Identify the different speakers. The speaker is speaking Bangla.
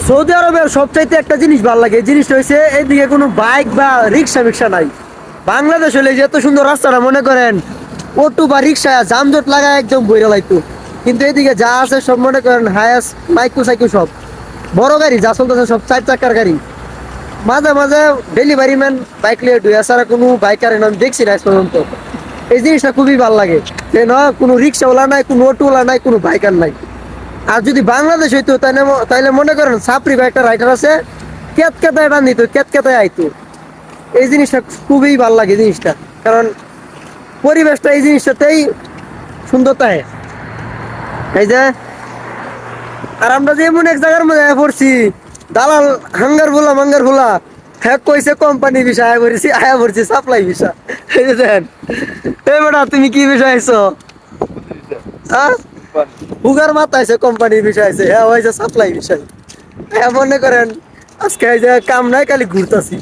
Speaker 1: সৌদি আরবের সবচাইতে একটা জিনিস ভালো লাগে, এই জিনিসটা হচ্ছে এইদিকে কোনো বাইক বা রিক্সা মিক্সা নাই। বাংলাদেশ হলে যে এত সুন্দর রাস্তাটা মনে করেন অটো বা রিক্সা যানজট লাগায় একদম বইরা লাইতো, কিন্তু এদিকে যা আছে সব মনে করেন হায়াস মাইকো সাইকো সব বড় গাড়ি যা চলতেছে সব 4 চাকার গাড়ি। মাঝে মাঝে ডেলিভারি ম্যান বাইক লিয়ে ডুয়ে ছাড়া কোনো বাইকার আমি দেখছি না আজ পর্যন্ত। এই জিনিসটা খুবই ভালো লাগে যে না কোনো রিক্সাওয়ালা নাই, কোনো অটোওয়ালা নাই, কোনো বাইকার নাই। আর যদি বাংলাদেশ হইতো তাহলে তাইলে মনে করেন সাপরি বা একটা রাইডার আছে, কেতকেতায় টান দিত, কেতকেতায় আইতো। এই জিনিসটা খুবই ভালো লাগে জিনিসটা, কারণ পরিবেশটা এই জিনিসটাতেই সুন্দরতায় এই যে। আর আমরা যে এমন এক জায়গার মধ্যে আয়া পড়ছি, দালাল হাঙ্গার ভোলা মাঙ্গার ভোলা হ্যাঁ কইছে কোম্পানি বিষয় আয়া পড়ছি সাপ্লাই বিষয়। এই যে দেখেন, এই বেটা তুমি কি বিষয় আইছো? হ্যাঁ বুগার মাথা আছে কোম্পানির বিষয় আছে, হ্যাঁ হয়েছে সাপ্লাই বিষয়। হ্যাঁ মনে করেন আজকে এই যে কাম নাই খালি ঘুরতাছি।